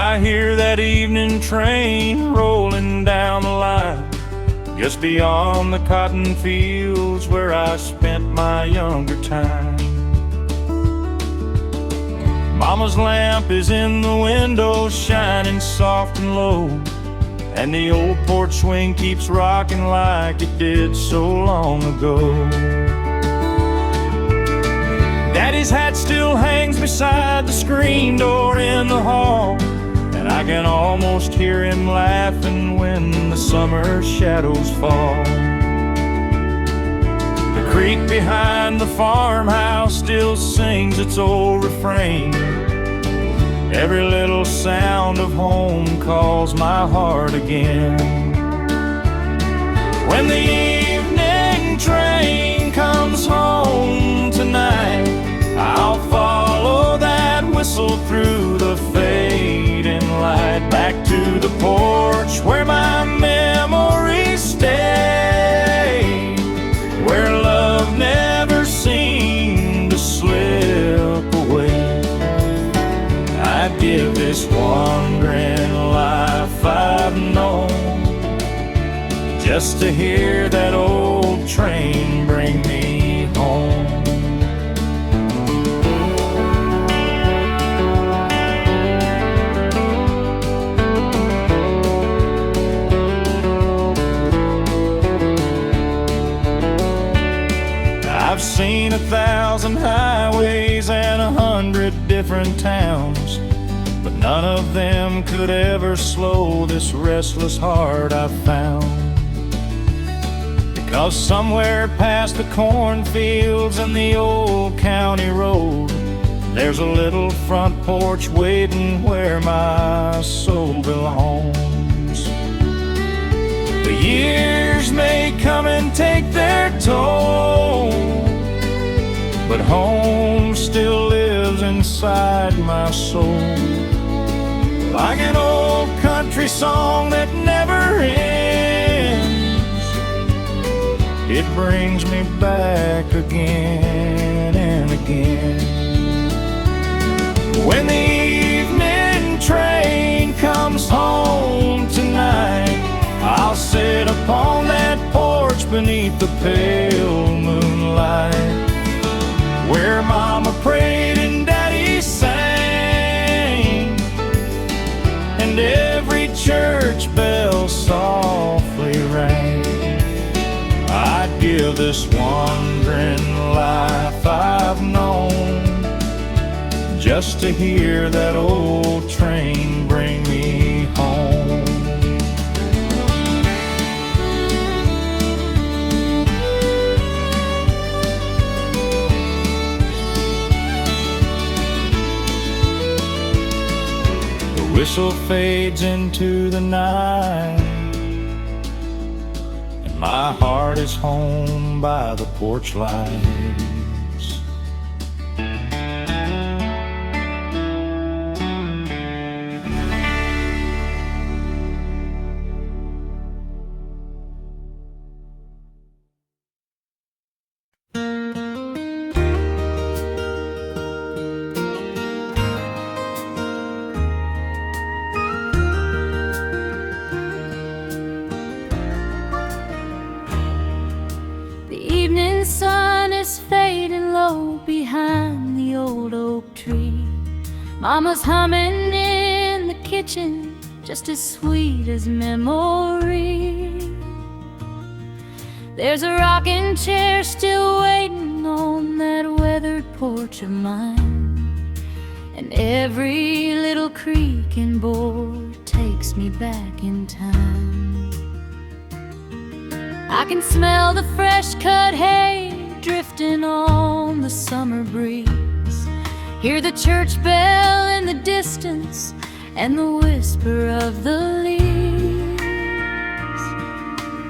I hear that evening train rolling down the line, just beyond the cotton fields where I spent my younger time. Mama's lamp is in the window, shining soft and low, and the old porch swing keeps rocking like it did so long ago. Daddy's hat still hangs beside the screen door in the hall, and I can almost hear him laughing when the summer shadows fall. The creek behind the farmhouse still sings its old refrain. Every little sound of home calls my heart again. When the evening train comes home tonight, I'll follow that whistle through the fading light, back to the porch where my memories stay, where love never seemed to slip away. I'd give this wandering life I've known just to hear that old train bring me home. I've seen 1,000 highways and 100 different towns, but none of them could ever slow this restless heart I've found. Because somewhere past the cornfields and the old county road, there's a little front porch waiting where my soul belongs. The years may come and take their toll, but home still lives inside my soul, like an old country song that never ends. It brings me back again and again. When the evening train comes home tonight, I'll sit upon that porch beneath the pale moonlight, where Mama prayed and Daddy sang, and every church bell softly rang. I'd give this wandering life I've known just to hear that old train bring me home. The whistle fades into the night, and my heart is home by the porch lights. Mama's humming in the kitchen, just as sweet as memory. There's a rocking chair still waiting on that weathered porch of mine, and every little creak and board takes me back in time. I can smell the fresh cut hay drifting on the summer breeze, hear the church bell in the distance and the whisper of the leaves.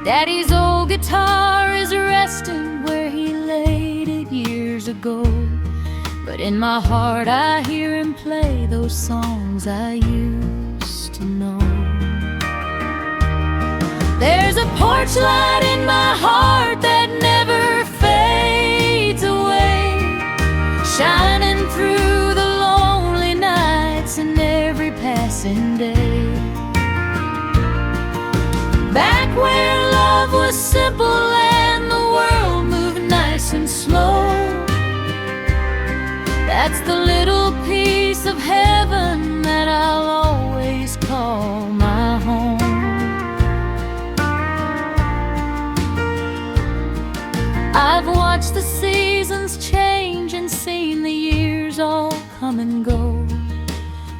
Daddy's old guitar is resting where he laid it years ago, but in my heart I hear him play those songs I used to know. There's a porch light in my heart that never fades away, shining through the lonely nights and every passing passing day. Back where love was simple and the world moved nice and slow. That's the little piece of heaven that I'll always call my home. I've watched the seasons change and seen the years all come and go,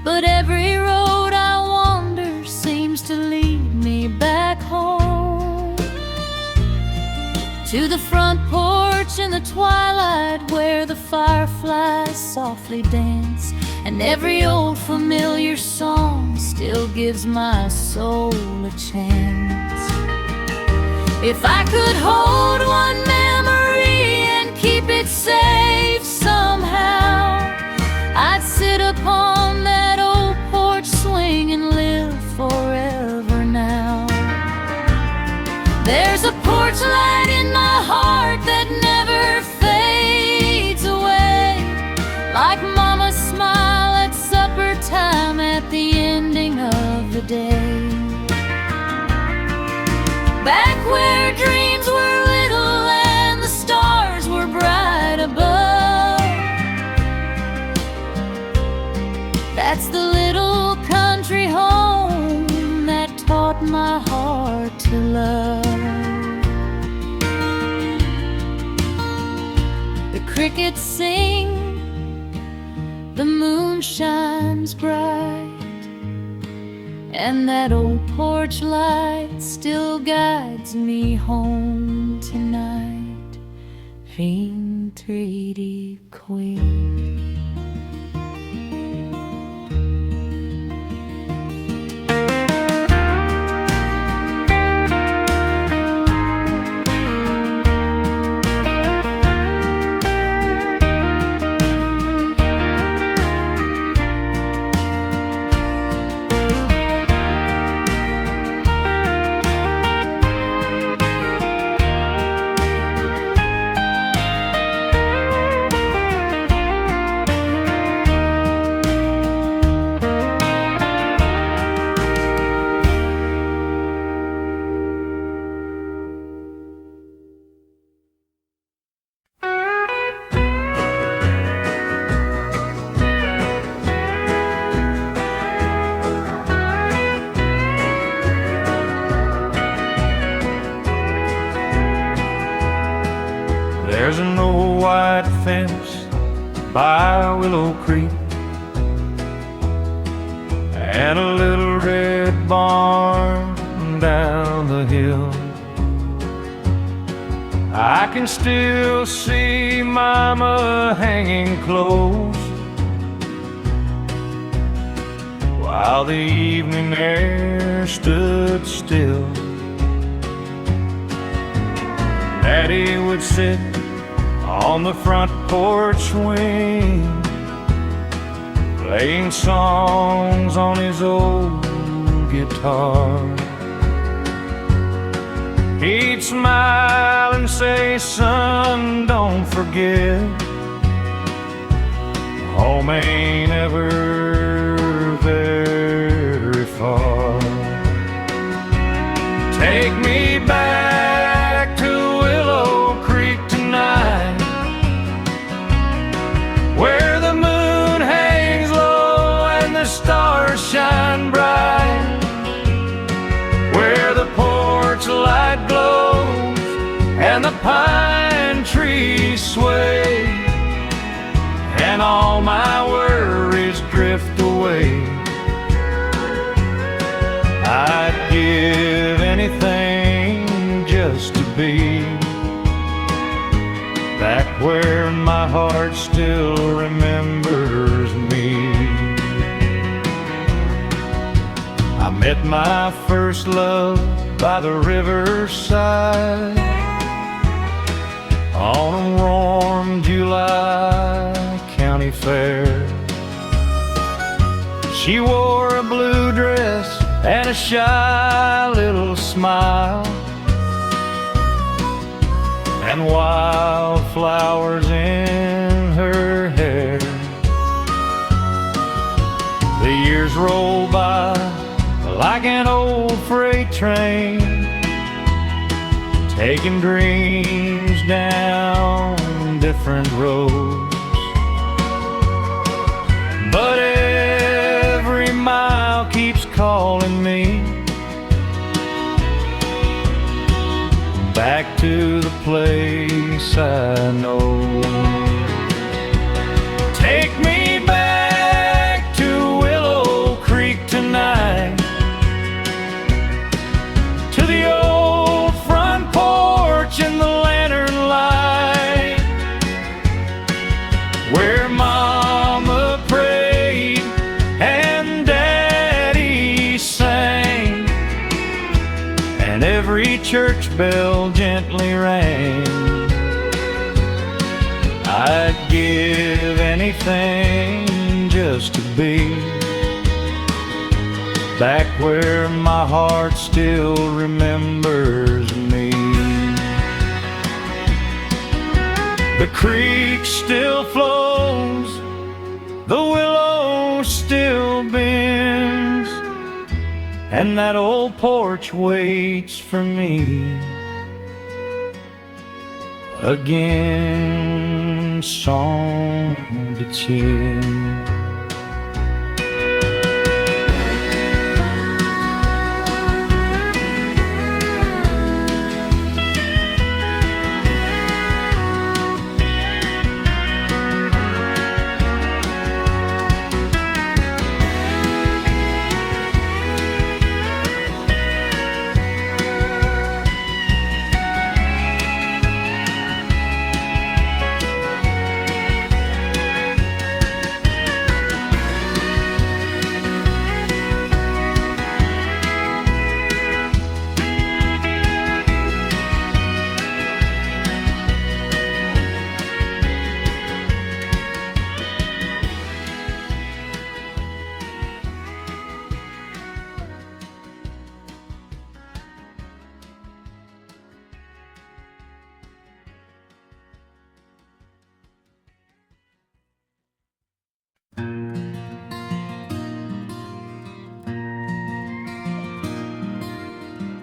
but every road I wander seems to lead me back home. To the front porch in the twilight where the fireflies softly dance, and every old familiar song still gives my soul a chance. If I could hold one memory and keep it safe somehow, I'd sit upon that old porch swing and live forever now. There's a porch light in my heart that never fades away, like Mama's smile at supper time at the ending of the day. Back where dreams were little and the stars were bright above, that's the little country home that taught my heart to love. The crickets sing, the moon shines bright, and that old porch light still guides me home tonight. Fin Treaty Queen. There's an old white fence by Willow Creek and a little red barn down the hill. I can still see Mama hanging clothes while the evening air stood still. Daddy would sit on the front porch swing, playing songs on his old guitar. He'd smile and say, "Son, don't forget, home ain't ever very far. Take me back to Willow Creek tonight, where the moon hangs low and the stars shine bright, where the porch light glows and the pine trees sway, and all my worries drift away. I'd give anything just to be back where my heart still remembers me. I met my first love by the riverside on a warm July county fair. She wore a blue dress and a shy little smile, and wildflowers in her hair. The years roll by like an old freight train, taking dreams down different roads. But every mile keeps calling me back to the place I know. Take me back to Willow Creek tonight, to the old front porch and the lantern light, where Mama prayed and Daddy sang, and every church bell gently rang. I'd give anything just to be back where my heart still remembers me. The creek still flows, the willow still bends, and that old porch waits for me again, song to chill.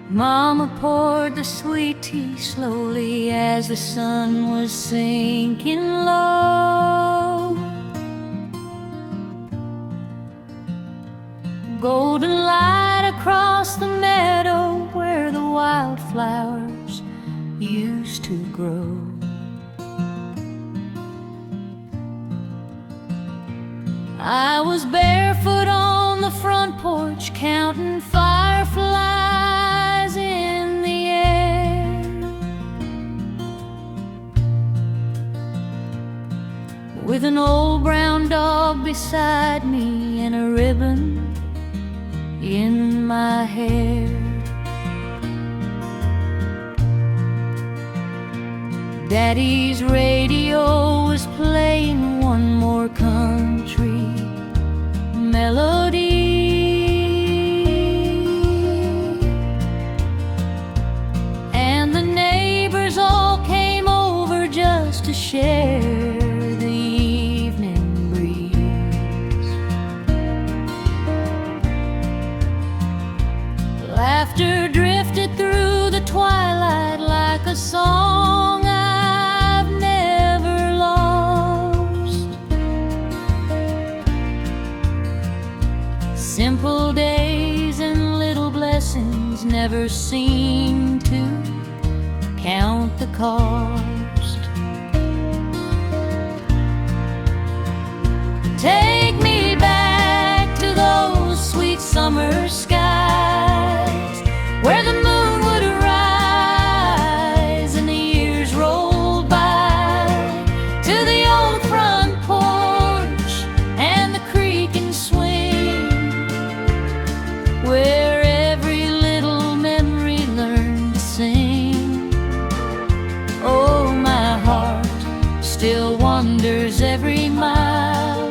Mama poured the sweet tea slowly as the sun was sinking low. Golden light across the meadow where the wildflowers used to grow. I was barefoot on the front porch counting fireflies in the air. With an old brown dog beside me and a ribbon in my hair. Daddy's radio was playing one more country melody, and the neighbors all came over just to share the evening breeze. Laughter drifted through the twilight like a song I've never lost. Simple days and little blessings never seem to count the cost. Take me back to those sweet summer skies where the moon would rise and the years rolled by, to the old front porch and the creek and swing, where every little memory learned to sing. Oh, my heart still wanders every mile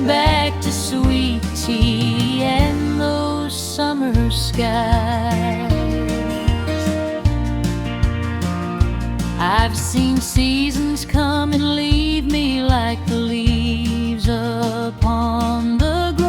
back to sweet tea and those summer skies. I've seen seasons come and leave me like the leaves upon the ground.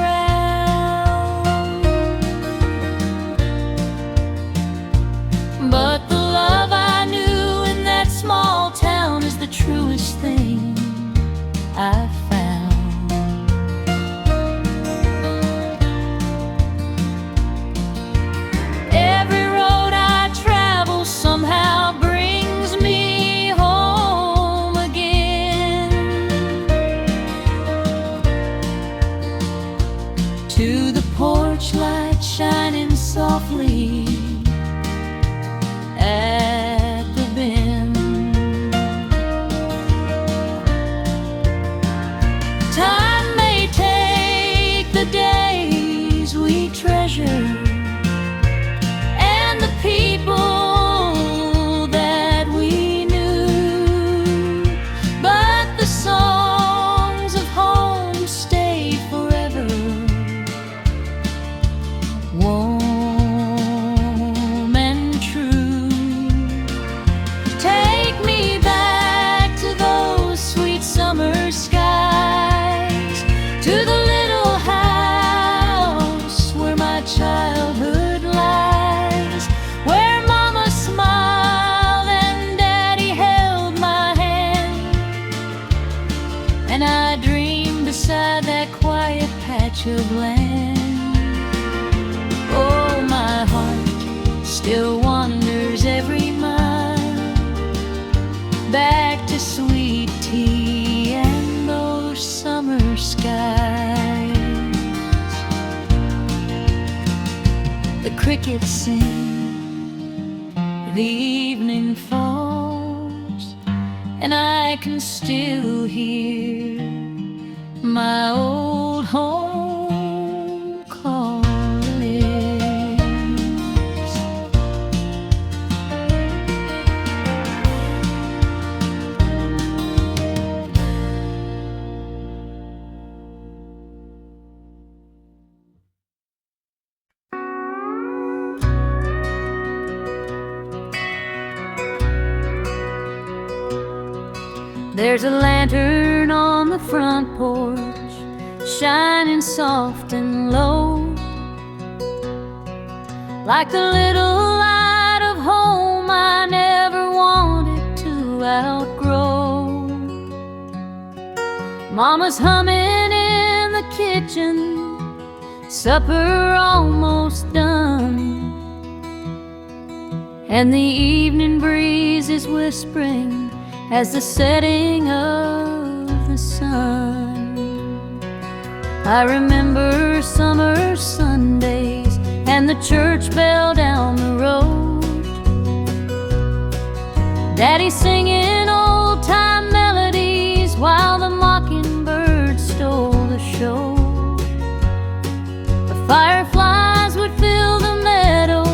to the porch light shining softly at the bend. Time may take the days we treasure and the people that we knew, but the songs of home stay forever warm and true. Take me back to those sweet summer skies, to the little house where my childhood lies, where Mama smiled and Daddy held my hand, and I dreamed beside that quiet patch of land. Oh, my heart still wanders every mile back to sweet tea and those summer skies. The crickets sing, the evening falls, and I can still hear my old home calling. There's a lantern on the front porch, shining soft and low, like the little light of home I never wanted to outgrow. Mama's humming in the kitchen, supper almost done, and the evening breeze is whispering as the setting of the sun. I remember summer Sundays and the church bell down the road, Daddy singing old-time melodies while the mockingbird stole the show. The fireflies would fill the meadow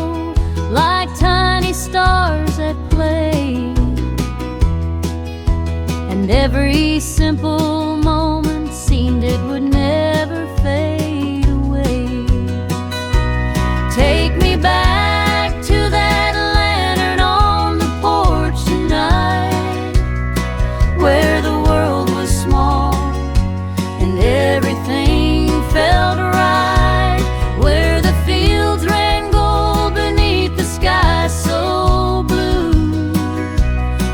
like tiny stars at play, and every simple moment seemed it would never fade away. Take me back to that lantern on the porch tonight, where the world was small and everything felt right, where the fields ran gold beneath the sky so blue,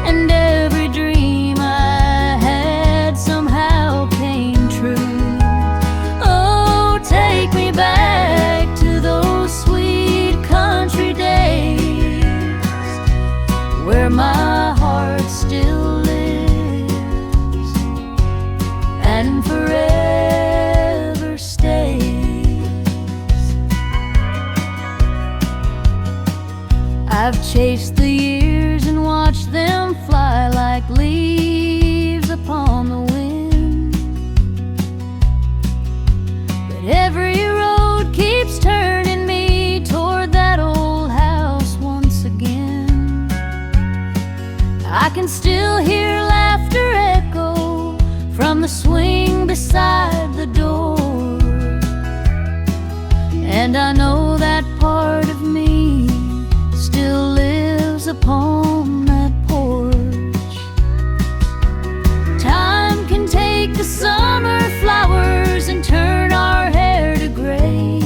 and every dream I had somehow came true. Oh, take me back to those sweet country days, where my heart still lives and forever stays. I've chased the years and watched them fly like leaves upon the wind, but every road keeps turning me toward that old house once again. I can still hear laughter echo from the swing beside the door, and I know that part of me still lives upon that porch. Time can take the summer flowers and turn our hair to gray,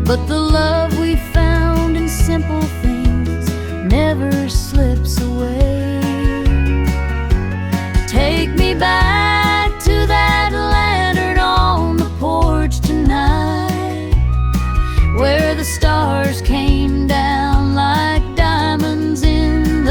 but the love we found in simple things never slips away. Take me back to that lantern on the porch tonight, where the stars came down like diamonds in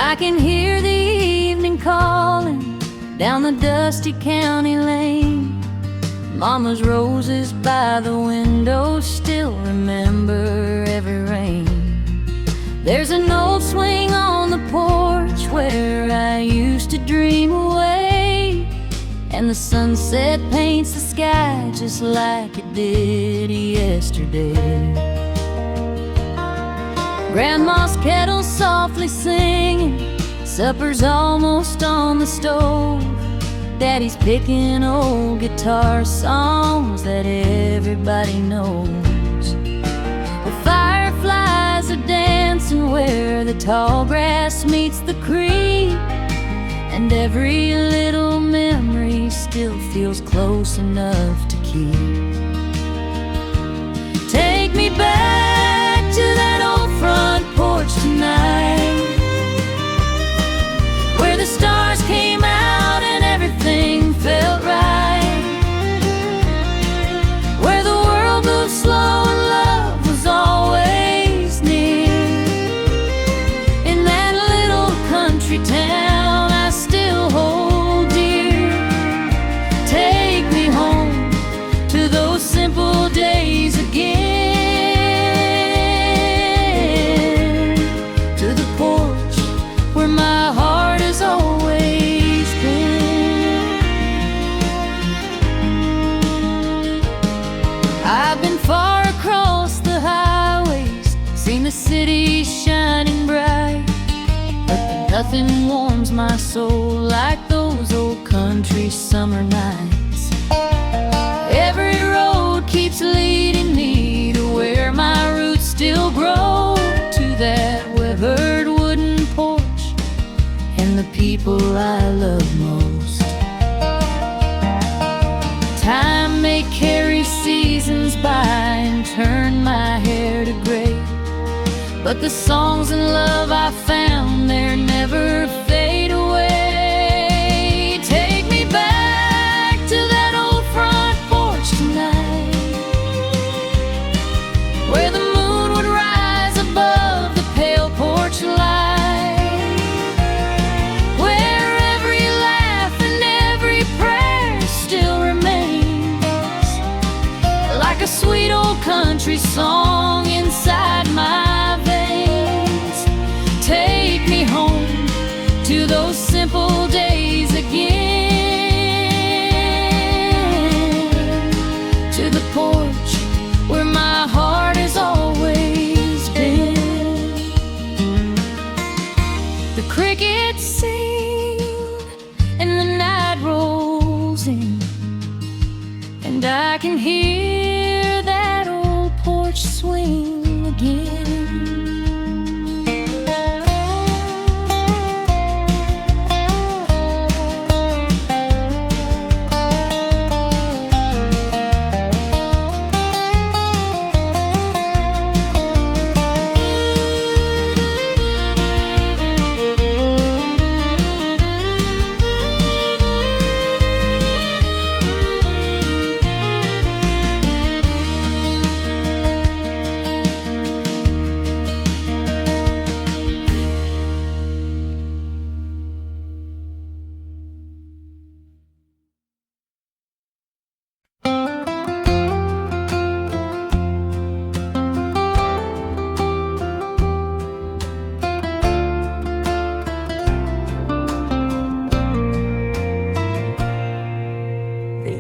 I can hear the evening calling down the dusty county lane. Mama's roses by the window still remember every rain. There's an old swing on the porch where I used to dream away, and the sunset paints the sky just like it did yesterday. Grandma's kettle softly singing, supper's almost on the stove. Daddy's picking old guitar songs that everybody knows. The fireflies are dancing where the tall grass meets the creek, and every little memory still feels close enough to keep. Take me back to that old front porch tonight, where the stars came out and everything felt right, where the world moved slow and love was always near. In that little country town I still hold dear. Take me home to those simple days again, to the porch where my heart has always been. I've been far across the highways, seen the city shining bright, but nothing warms my soul like those old country summer nights. Every road keeps leading me to where my roots still grow, to that weathered wooden porch and the people I love most. Time may carry seasons by and turn my hair to gray, but the songs and love I found there never fade away. Take me back to that old front porch tonight, where the moon would rise above the pale porch light, where every laugh and every prayer still remains like a sweet old country song inside my veins. Take me home to those simple days again, to the porch where my heart has always been. The crickets sing and the night rolls in, and I can hear that old porch swing again.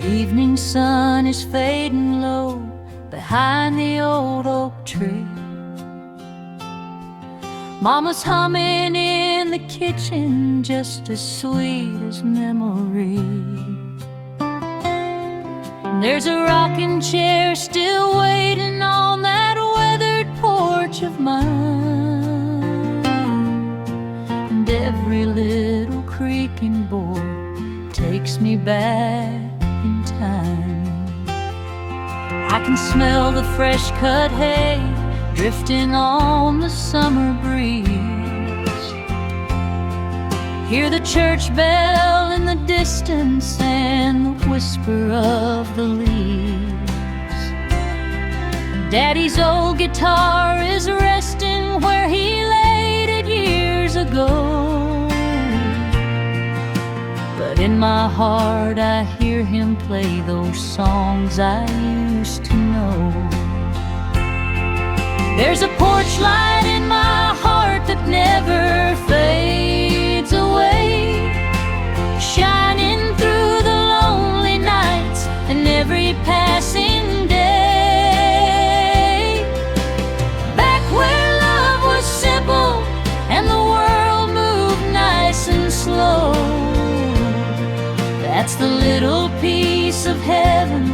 Evening sun is fading low behind the old oak tree. Mama's humming in the kitchen, just as sweet as memory. And there's a rocking chair still waiting on that weathered porch of mine, and every little creaking board takes me back in time. I can smell the fresh cut hay drifting on the summer breeze, hear the church bell in the distance and the whisper of the leaves. Daddy's old guitar is resting where he laid it years ago, in my heart I hear him play those songs I used to know. There's a porch light in my heart that never fades away, shining through the lonely nights and every passing day. Back where love was simple and the world moved nice and slow, that's the little piece of heaven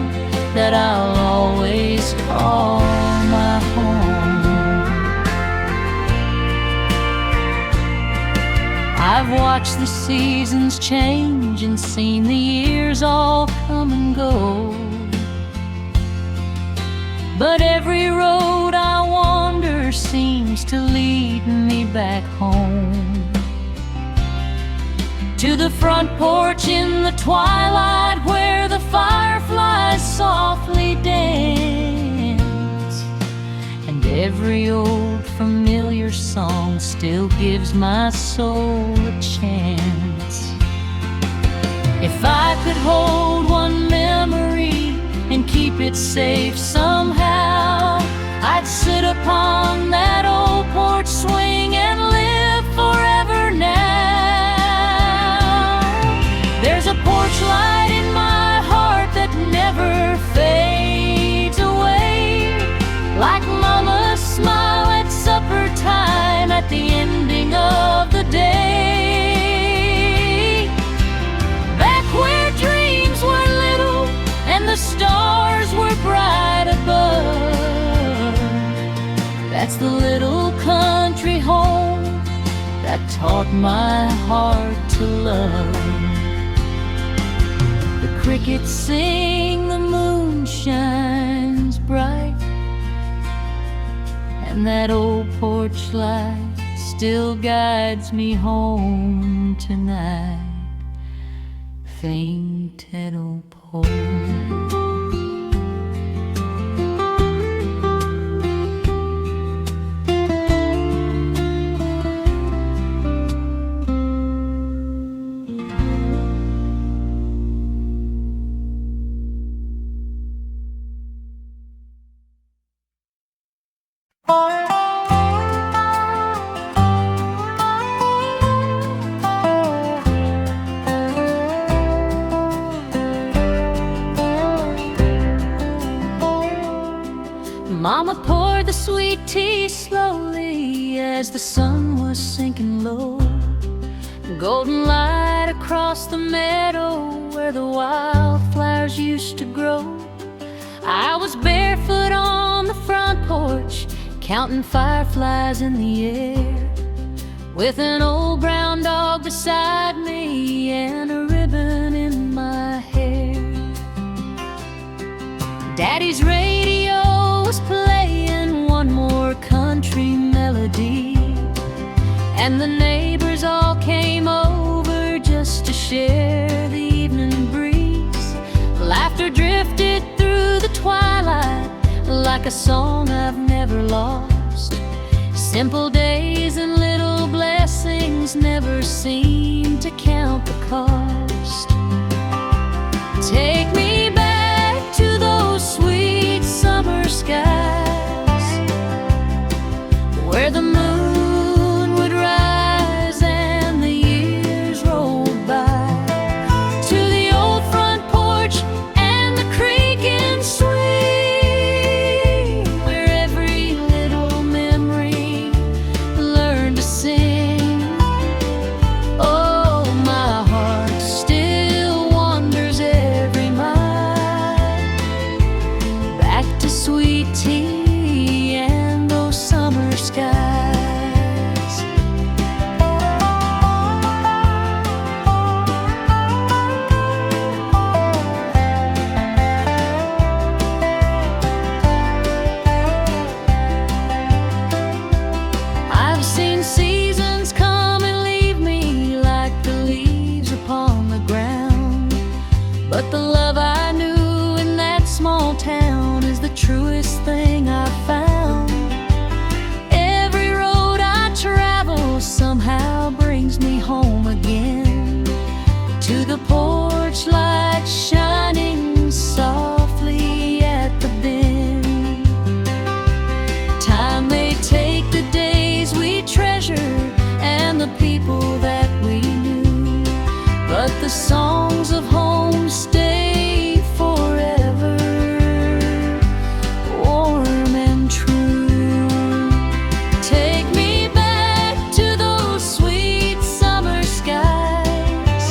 that I'll always call my home. I've watched the seasons change and seen the years all come and go, but every road I wander seems to lead me back home. To the front porch in the twilight where the fireflies softly dance, and every old familiar song still gives my soul a chance. If I could hold one memory and keep it safe somehow, I'd sit upon that old porch swing and live forever now. There's a porch light in my heart that never fades away, like Mama's smile at supper time at the ending of the day. Back where dreams were little and the stars were bright above, that's the little country home that taught my heart to love. The crickets sing, the moon shines bright, and that old porch light still guides me home tonight. Fainted old porch. Mama poured the sweet tea slowly as the sun was sinking low. Golden light across the meadow where the wildflowers used to grow. I was barefoot on the front porch, counting fireflies in the air, with an old brown dog beside me and a ribbon in my hair. Daddy's radio was playing one more country melody, and the neighbors all came over just to share the evening breeze. Laughter drifted through the twilight like a song I've never lost. Simple days and little blessings never seem to count the cost. Take me back to those sweet summer skies where the moon would rise and the years rolled by, to the old front porch and the creaking swing where every little memory learned to the songs of home stay forever warm and true. Take me back to those sweet summer skies,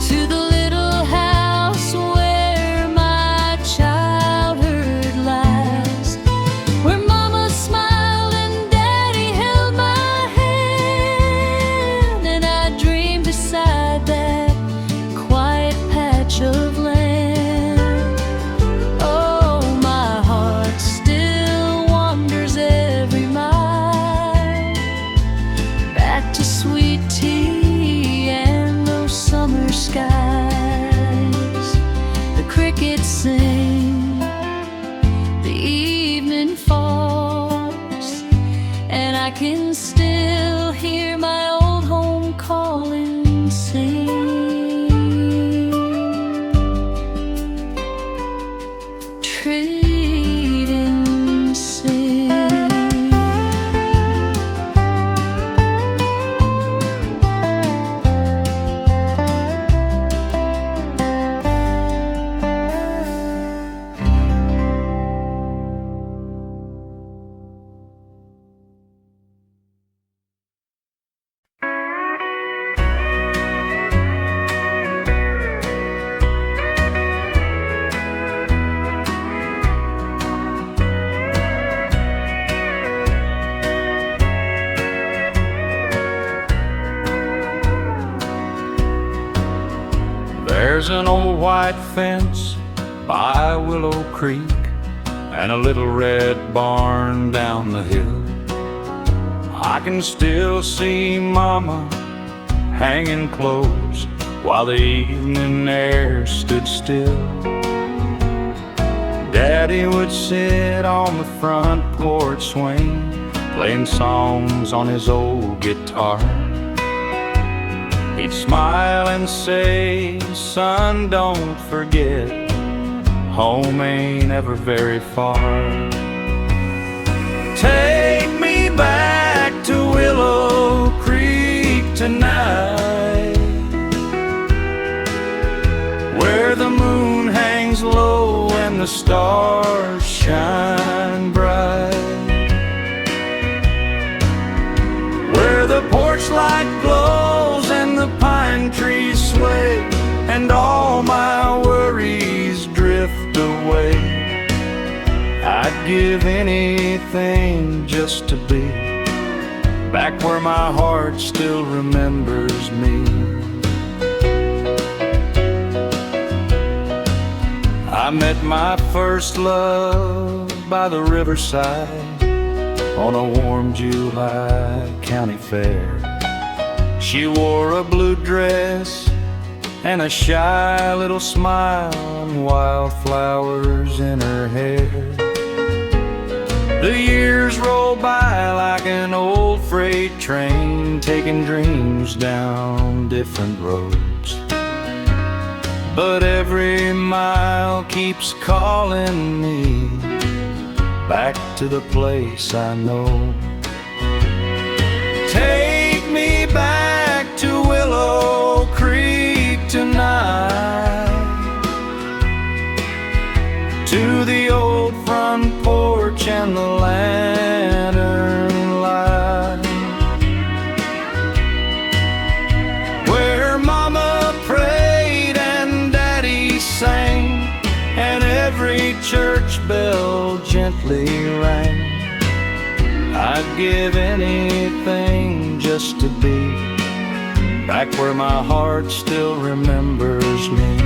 to the little house where my childhood lies, where Mama smiled and Daddy held my hand, and I dreamed beside that quiet patch of land. Oh, my heart still wanders every mile back to sweet tea and those summer skies. The crickets sing, the evening falls, and I can still hear my old home calling, sing, trade and sing. There's an old white fence by Willow Creek and a little red barn down the hill. I can still see Mama hanging clothes while the evening air stood still. Daddy would sit on the front porch swing, playing songs on his old guitar. He'd smile and say, "Son, don't forget, home ain't ever very far." Take me back to Willow Creek tonight, where the moon hangs low and the stars shine bright, where the porch light glows and the pine trees sway, and all my worries drift away. I'd give anything just to be back where my heart still remembers me. I met my first love by the riverside on a warm July county fair. She wore a blue dress and a shy little smile and wildflowers in her hair. The years roll by like an old freight train, taking dreams down different roads. But every mile keeps calling me back to the place I know. Take me back to Willow Creek tonight, to the old front porch and the lantern light, where Mama prayed and Daddy sang, and every church bell gently rang. I'd give anything just to be back where my heart still remembers me.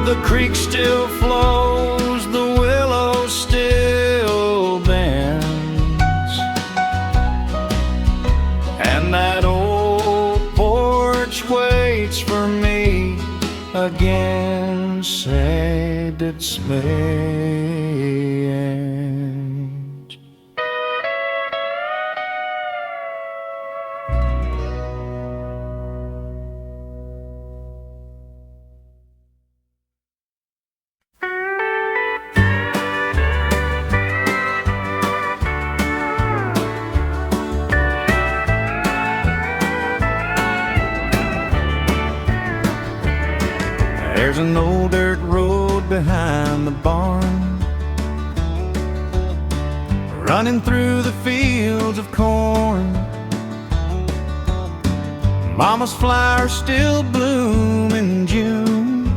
The creek still flows, the willow still bends, and that old porch waits for me again, said it's me. There's an old dirt road behind the barn, running through the fields of corn. Mama's flowers still bloom in June,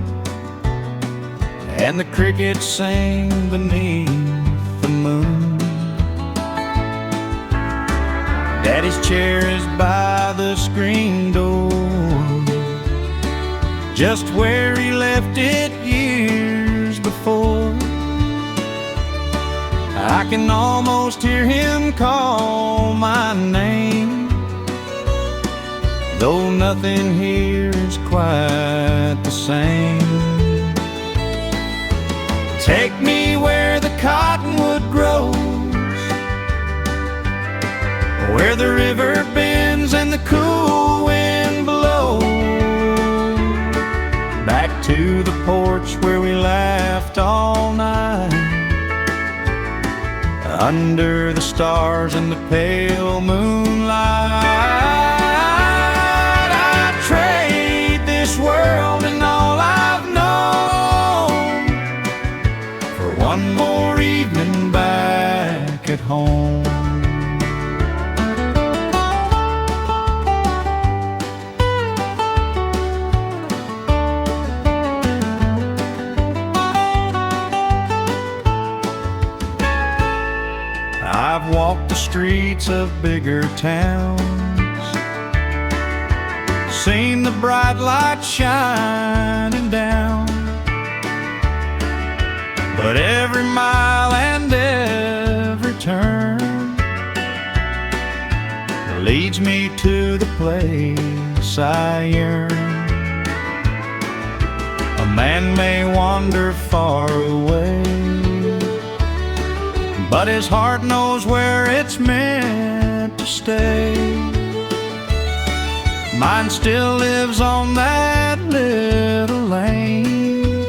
and the crickets sing beneath the moon. Daddy's chair is by the screen door, just where he left it years before. I can almost hear him call my name, though nothing here is quite the same. Take me where the cottonwood grows, where the river bends and the cool wind blows. Back to the porch where we laughed all night, under the stars and the pale moonlight. I'd trade this world and all I've known for one more evening back at home. I've walked the streets of bigger towns, seen the bright lights shining down, but every mile and every turn leads me to the place I yearn. A man may wander far away, but his heart knows where it's meant to stay. Mine still lives on that little lane,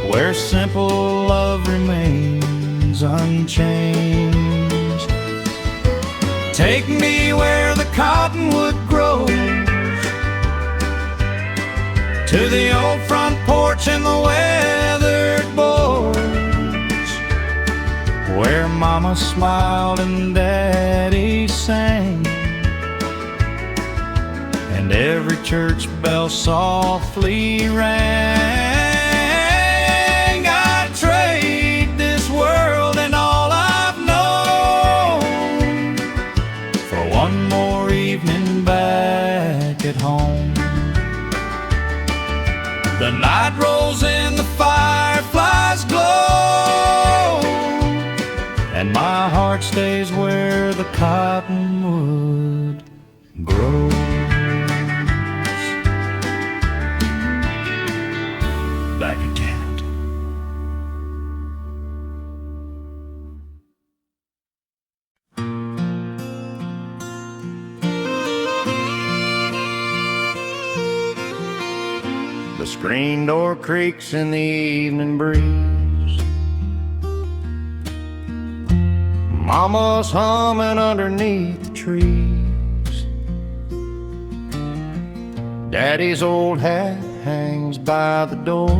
where simple love remains unchanged. Take me where the cottonwood grows, to the old front porch and the weathered boards, where Mama smiled and Daddy sang, and every church bell softly rang. I'd trade this world and all I've known for one more evening back at home. The night rolls in, the fireflies glow, and my heart stays where the cottonwood grows. Back in Canada. The screen door creaks in the evening breeze, Mama's humming underneath the trees. Daddy's old hat hangs by the door.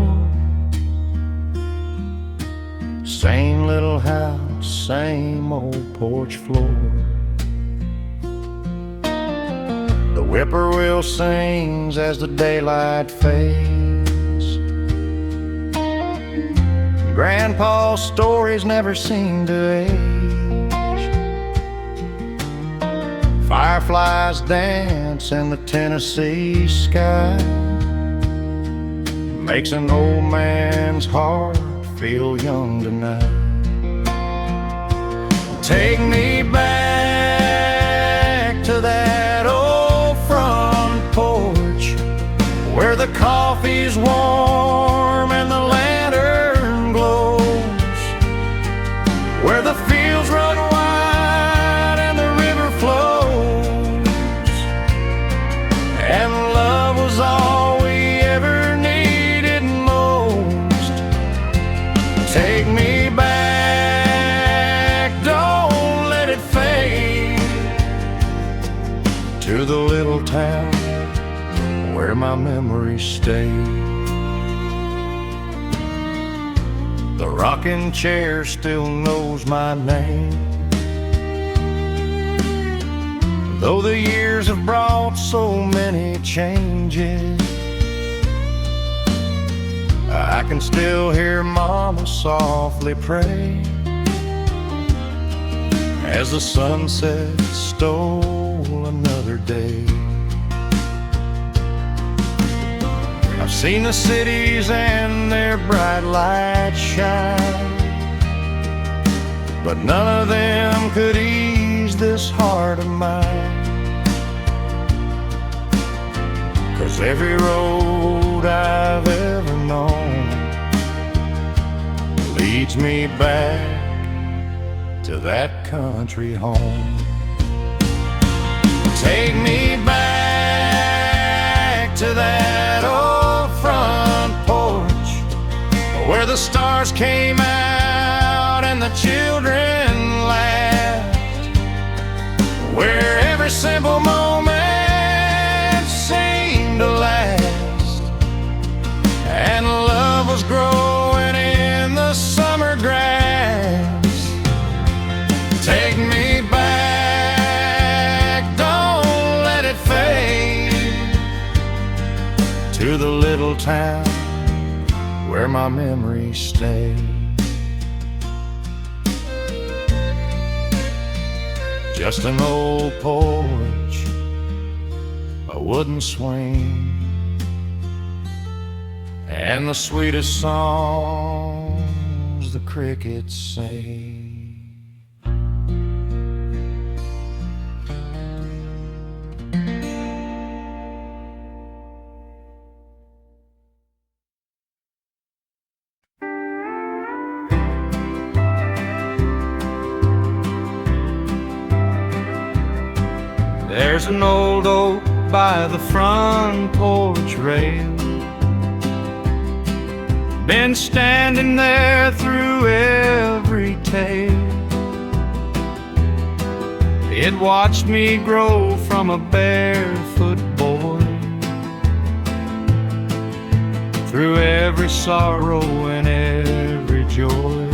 Same little house, same old porch floor. The whippoorwill sings as the daylight fades. Grandpa's stories never seem to age. Fireflies dance in the Tennessee sky, makes an old man's heart feel young tonight. Take me back to that old front porch, where the coffee's warm and the lantern glows, where the fields run wide and the river flows, and love was all we ever needed most. Take me back, don't let it fade, to the little town where my memories stay. The rocking chair still knows my name. Though the years have brought so many changes, I can still hear Mama softly pray as the sunset stole another day. I've seen the cities and their bright lights shine, but none of them could ease this heart of mine. 'Cause every road I've ever known leads me back to that country home. Take me back to that old front porch where the stars came out and the children laughed, where every simple moment seemed to last, and love was growing in the summer grass. Take me back, don't let it fade, to the little town where my memories stay. Just an old porch, a wooden swing, and the sweetest songs the crickets sing. There's an old oak by the front porch rail, been standing there through every tale. It watched me grow from a barefoot boy, through every sorrow and every joy.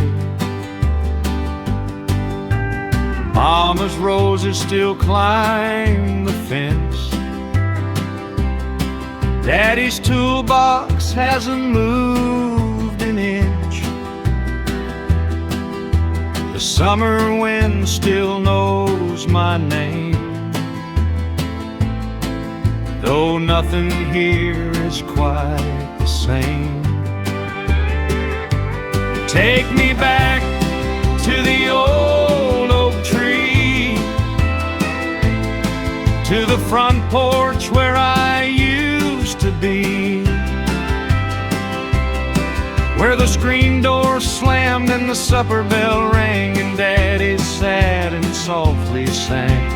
Mama's roses still climb the fence, Daddy's toolbox hasn't moved an inch. The summer wind still knows my name, though nothing here is quite the same. Take me back to the old oak tree, to the front porch where I used to be, where the screen door slammed and the supper bell rang and Daddy sat and softly sang.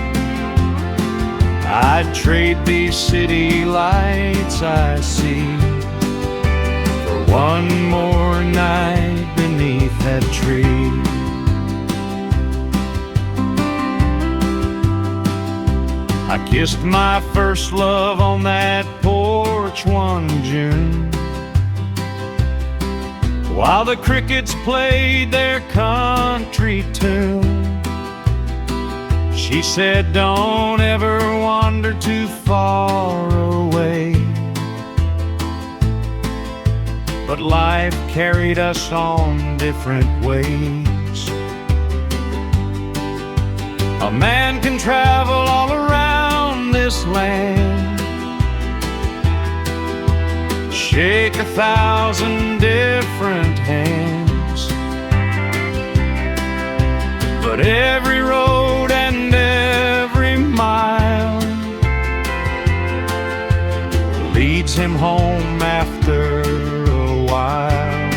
I'd trade these city lights I see for one more night beneath that tree. I kissed my first love on that porch one June, while the crickets played their country tune. She said, don't ever wander too far away, but life carried us on different ways. A man can travel all around this land, shake 1,000 different hands, but every road and every mile leads him home after a while.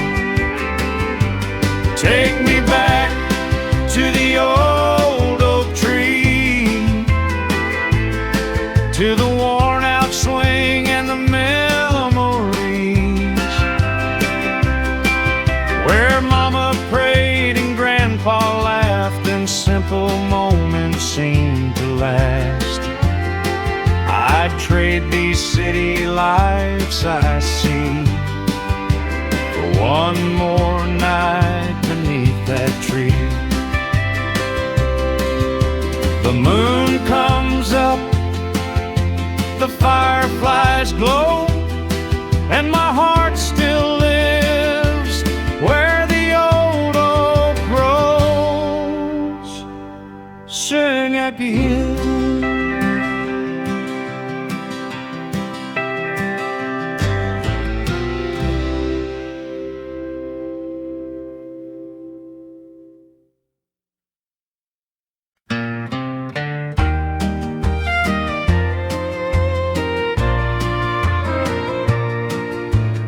Take me back to the old oak tree, to the worn out swing and the memories, where Mama prayed and Grandpa laughed and simple moments seemed to last. I'd trade these city lights I see for one more night that tree. The moon comes up, the fireflies glow, and my heart still lives where the old oak grows. Sing again.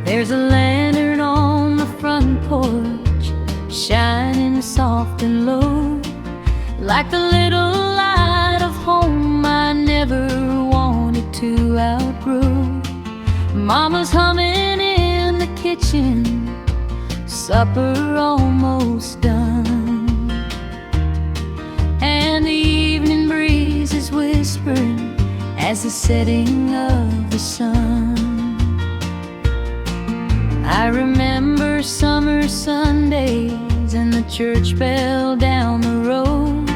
There's a lantern on the front porch, shining soft and low, like the little light of home I never wanted to outgrow. Mama's humming in the kitchen, supper almost done, and the evening breeze is whispering as the setting of the sun. I remember summer Sundays and the church bell down the road,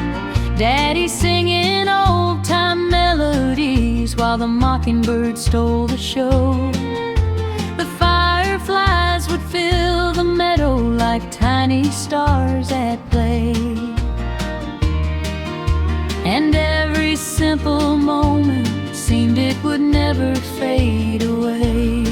Daddy singing old-time melodies while the mockingbird stole the show. The fireflies would fill the meadow like tiny stars at play, and every simple moment seemed it would never fade away.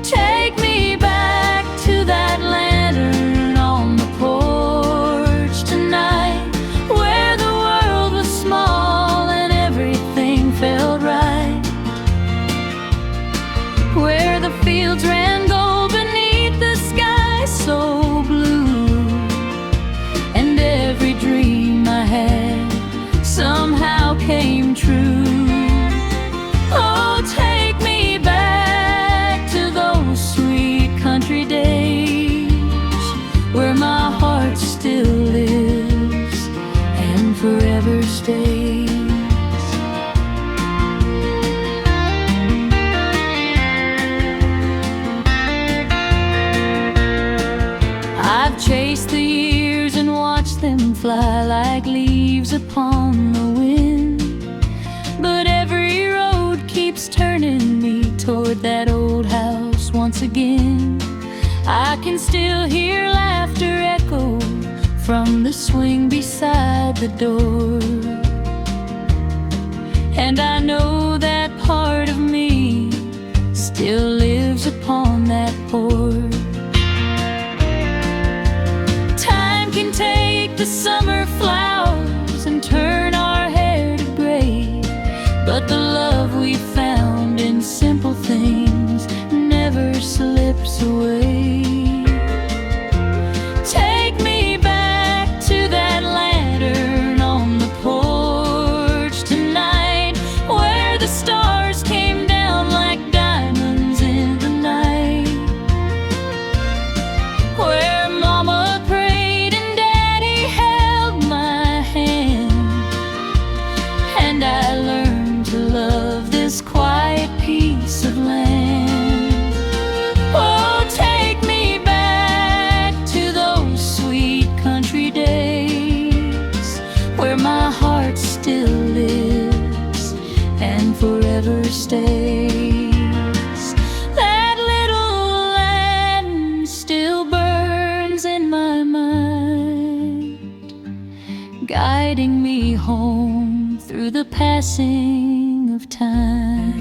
Take me back to that lantern on the porch tonight, where the world was small and everything felt right, where the fields ran gold beneath the sky so blue, and every dream I had somehow came true. Oh, take me back to those sweet country days, where my heart still lives and forever stays. I've chased the years and watched them fly like leaves upon the wind, but every road keeps turning me toward that old house once again. I can still hear laughter echo from the swing beside the door, and I know that part of me still lives upon that porch. Time can take the summer flowers and turn our hair to gray, but the love we found in simple things never slips away. Take me back to that lantern on the porch tonight, where the stars came down like diamonds in the night, where Mama prayed and Daddy held my hand, and I learned to love this quiet piece of land. Oh, take me back to those sweet country days, where my heart still lives and forever stays. That little land still burns in my mind, guiding me home through the passing of time.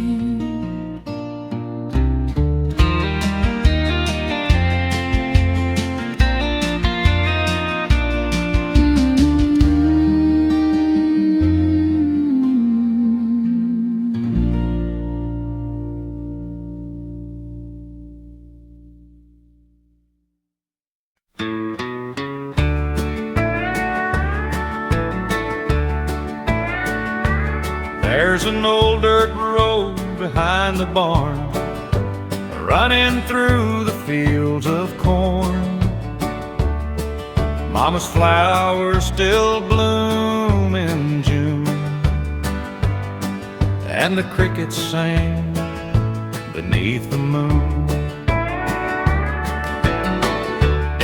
There's an old dirt road behind the barn, running through the fields of corn. Mama's flowers still bloom in June, and the crickets sing beneath the moon.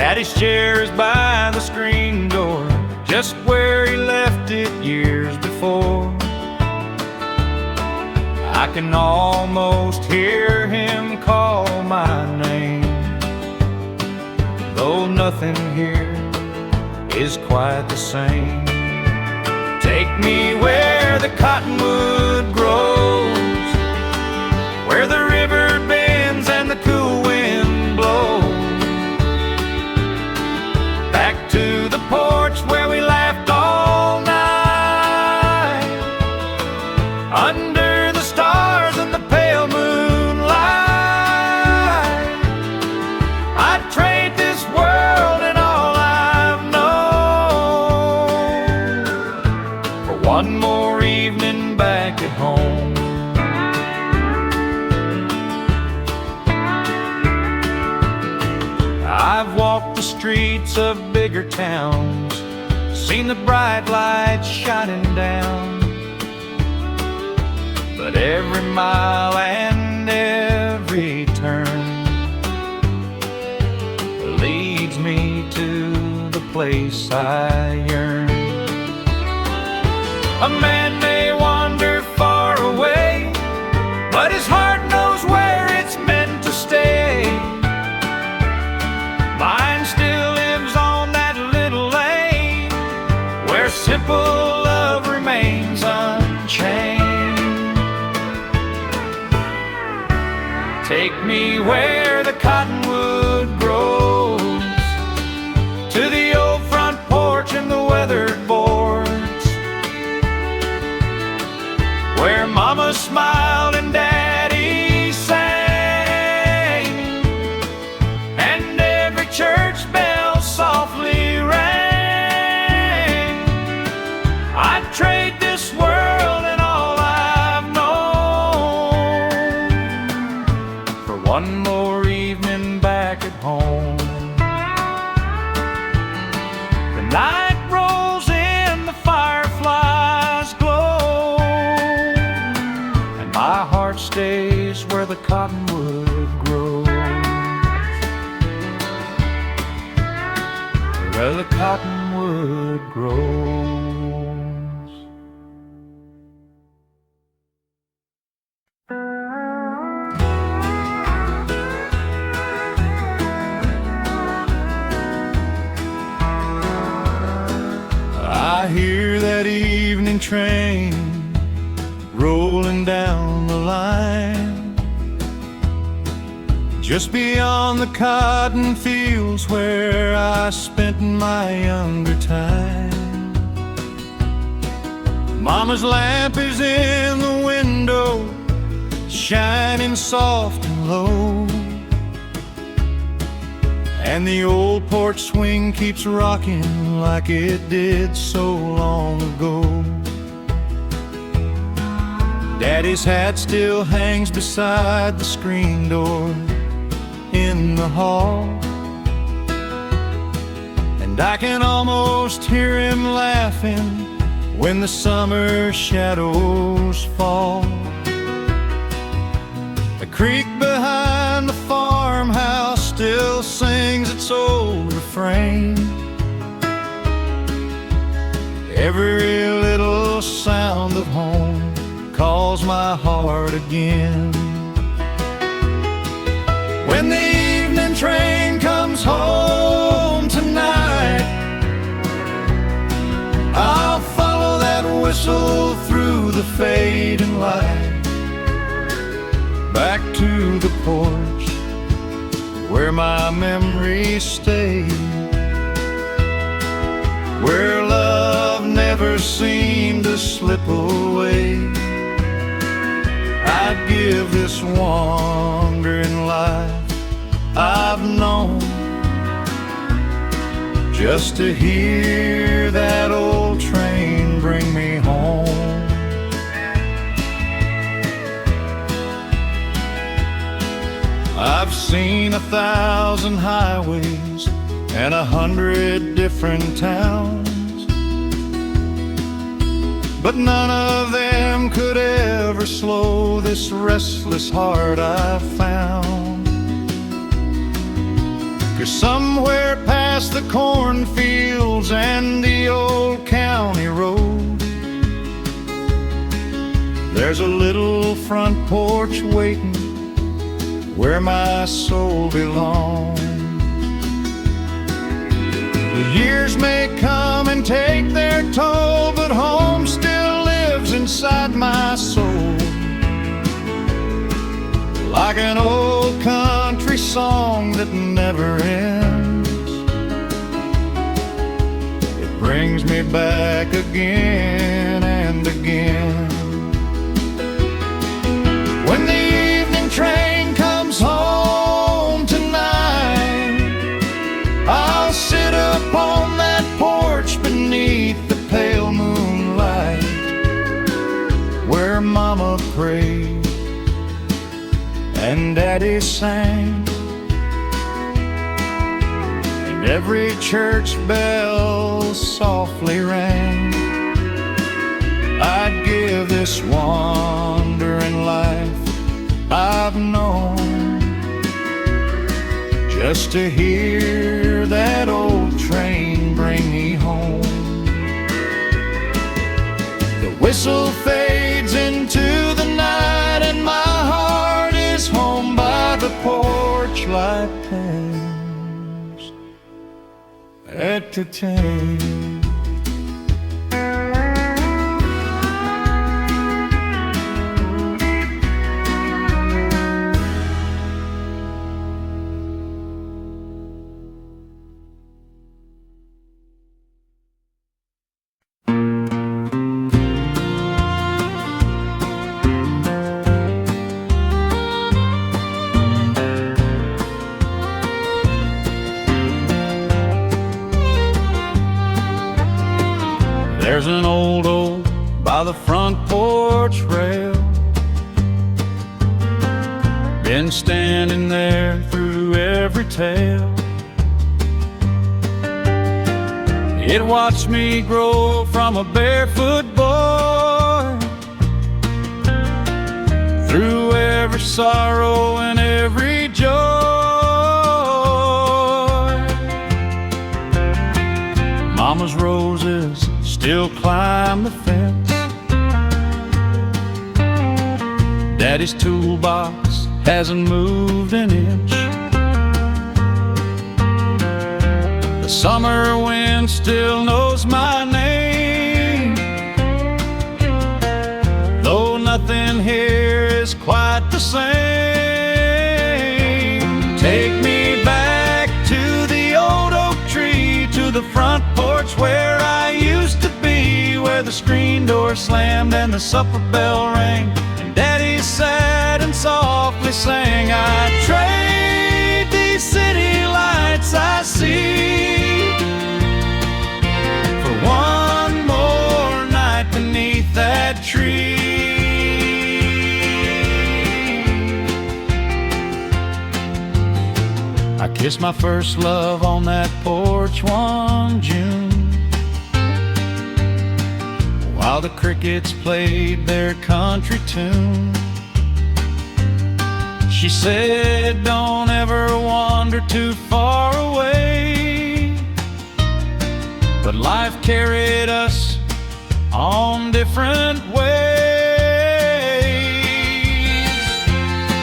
Daddy's chair is by the screen door, just where he left it years before. I can almost hear him call my name, though nothing here is quite the same. Take me where the cottonwood grows, where the river bends and the cool wind blows. Back to the porch where we laughed all night, under the stars and the pale moonlight. I'd trade this world and all I've known for one more evening back at home. I've walked the streets of bigger towns, seen the bright lights shining down, but every mile and every turn leads me to the place I yearn. A man may wander far away, but his heart knows where it's meant to stay. Mine still lives on that little lane, where simple love remains unchained. Take me where the cottonwood grows, to the old front porch and the weathered boards, where Mama smiled and Daddy sang, and every church bell softly rang. I'd trade this world and all I've known for one more evening back at home. The night rolls in, the fireflies glow, and my heart stays where the cottonwood grows, where the cottonwood grows. I hear that evening train rolling down the line, just beyond the cotton fields where I spent my younger time. Mama's lamp is in the window, shining soft and low, and the old porch swing keeps rocking like it did so long ago. Daddy's hat still hangs beside the screen door in the hall, and I can almost hear him laughing when the summer shadows fall. The creek behind the farmhouse still sings its old refrain. Every little sound of home calls my heart again. When the evening train comes home tonight, I'll follow that whistle through the fading light, back to the porch where my memories stay, where love never seemed to slip away. I'd give this wandering life I've known just to hear that old train bring me home. I've seen 1,000 highways and 100 different towns, but none of them could ever slow this restless heart I've found. 'Cause somewhere past past the cornfields and the old county road, there's a little front porch waiting where my soul belongs. The years may come and take their toll, but home still lives inside my soul, like an old country song that never ends. It brings me back again and again. When the evening train comes home tonight, I'll sit up on that porch beneath the pale moonlight, where Mama prayed and Daddy sang, and every church bell softly rang. I'd give this wandering life I've known just to hear that old train bring me home. The whistle fades into the night and my heart is home by the porch light hangs at the tank. There's an old oak by the front porch rail, been standing there through every tale. It watched me grow from a barefoot boy, through every sorrow and every joy. Mama's roses still climb the fence, Daddy's toolbox hasn't moved an inch. The summer wind still knows my name, though nothing here is quite the same. Take me back to the old oak tree, to the front porch where I used to be, where the screen door slammed and the supper bell rang, and Daddy sat and softly sang. I'd trade these city lights I see for one more night beneath that tree. I kissed my first love on that porch one June, while the crickets played their country tune. She said, don't ever wander too far away, but life carried us on different ways.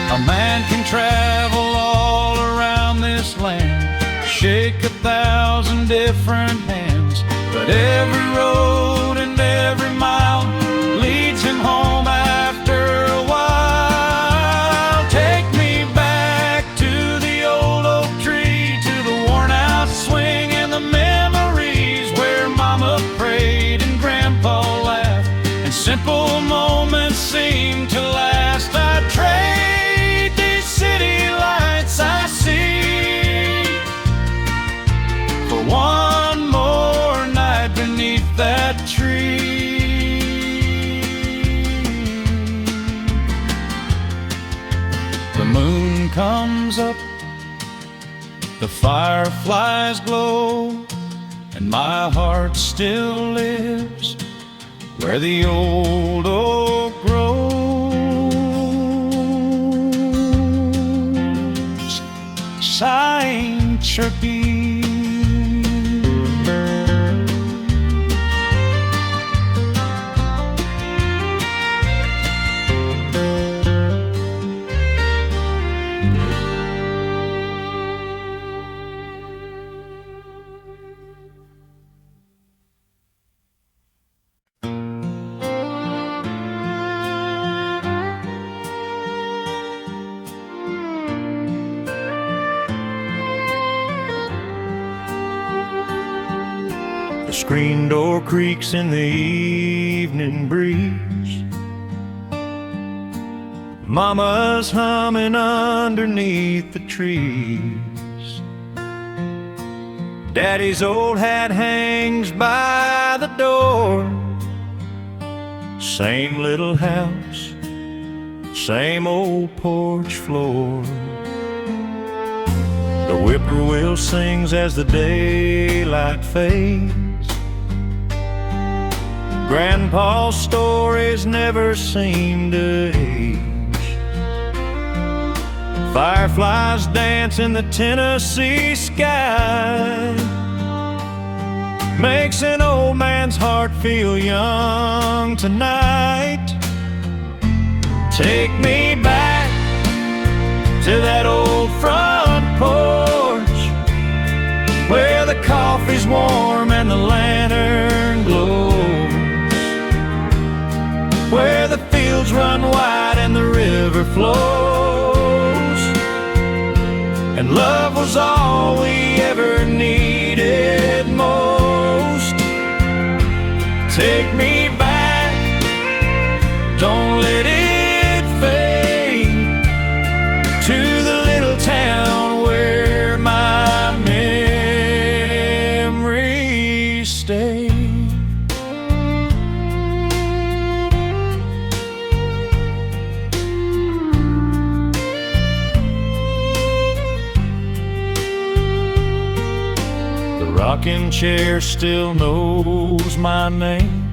A man can travel all around this land, shake 1,000 different hands, but every road and every mile leads him home after a while. Take me back to the old oak tree, to the worn out swing and the memories where Mama prayed and Grandpa laughed, and simple moments seem to last. I'd trade these city lights I see for one more night beneath that tree. The moon comes up, the fireflies glow, and my heart still lives where the old oak grows, sighing, chirping screen door creaks in the evening breeze. Mama's humming underneath the trees. Daddy's old hat hangs by the door. Same little house, same old porch floor. The whippoorwill sings as the daylight fades. Grandpa's stories never seem to age. Fireflies dance in the Tennessee sky. Makes an old man's heart feel young tonight. Take me back to that old front porch, where the coffee's warm and the lantern glows, where the fields run wide and the river flows, and love was all we ever needed most. Take me back, don't let it fade, to the little town where my memories stay. The rocking chair still knows my name,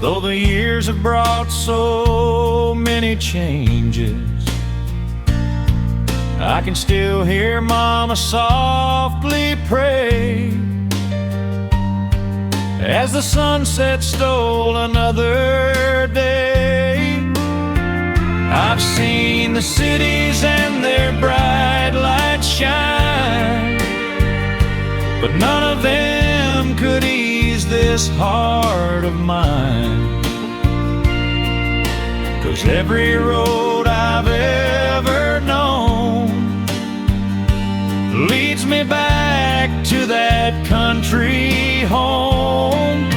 though the years have brought so many changes. I can still hear Mama softly pray as the sunset stole another day. I've seen the cities and their bright lights shine, but none of them could ease this heart of mine. 'Cause every road I've ever known leads me back to that country home.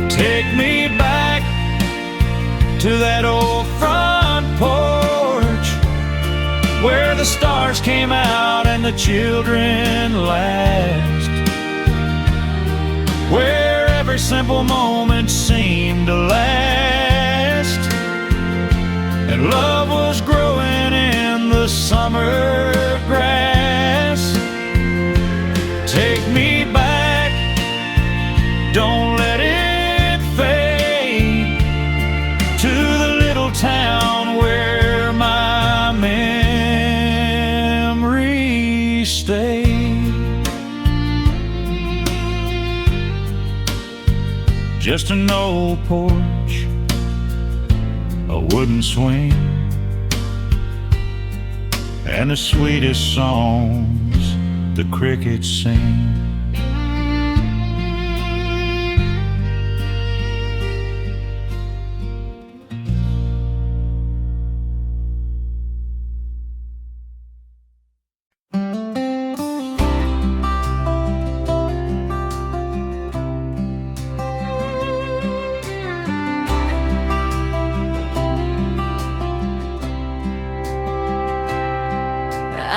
Take me back to that old front porch, where the stars came out and the children laughed, where every simple moment seemed to last, and love was growing in the summer grass. Take me back, don't let it fade, to the little town where my memories stay. Just an old porch, a wooden swing, and the sweetest songs the crickets sing.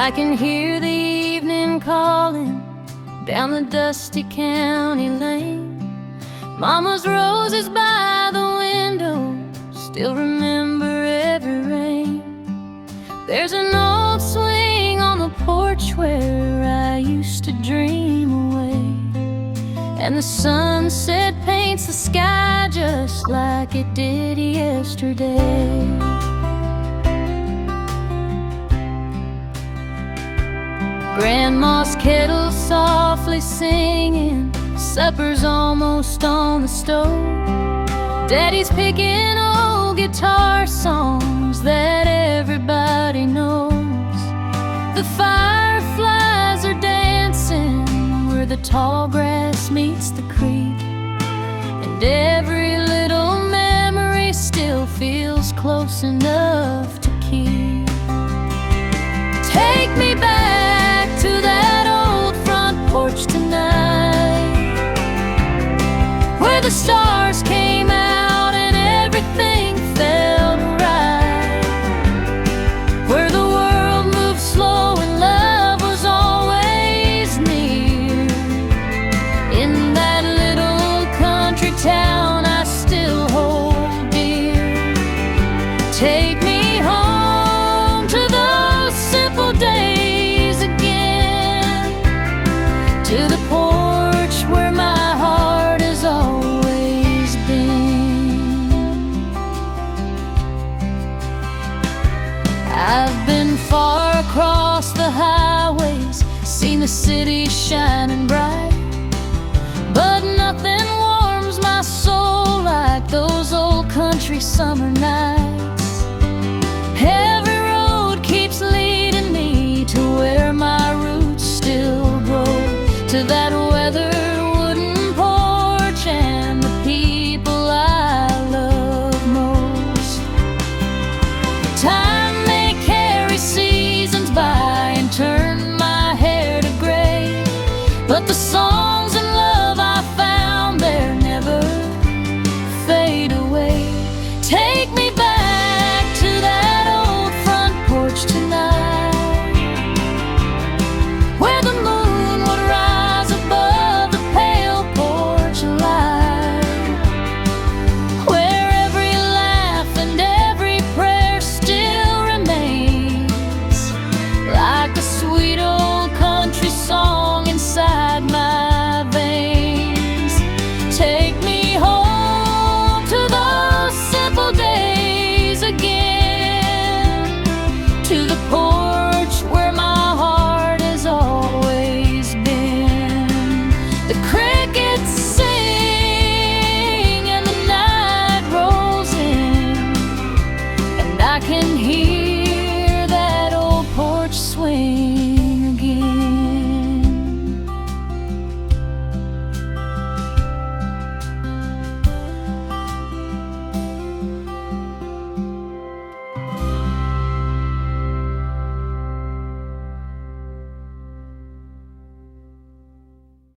I can hear the evening calling down the dusty county lane. Mama's roses by the window still remember every rain. There's an old swing on the porch where I used to dream away, and the sunset paints the sky just like it did yesterday. Grandma's kettle softly singing, supper's almost on the stove. Daddy's picking old guitar songs that everybody knows. The fireflies are dancing where the tall grass meets the creek, and every little memory still feels close enough to keep. Take me back to that old front porch tonight, where the stars came out and everything felt right, where the world moved slow and love was always near. In that little country town I still hold dear. Take me home to those simple days again, to the porch where my heart has always been. I've been far across the highways, seen the city shining bright, but nothing warms my soul like those old country summer nights. Every road keeps leading me to where my roots still grow, to that weathered wooden porch and the people I love most. Time may carry seasons by and turn my hair to gray, but the songs and love I found there never fade away. Take me back to that old front porch tonight, where the moon would rise above the pale porch light, where every laugh and every prayer still remains like a sweet old country song inside my veins. Take me home to those simple days again, to the porch where my heart has always been. The crickets sing and the night rolls in, and I can hear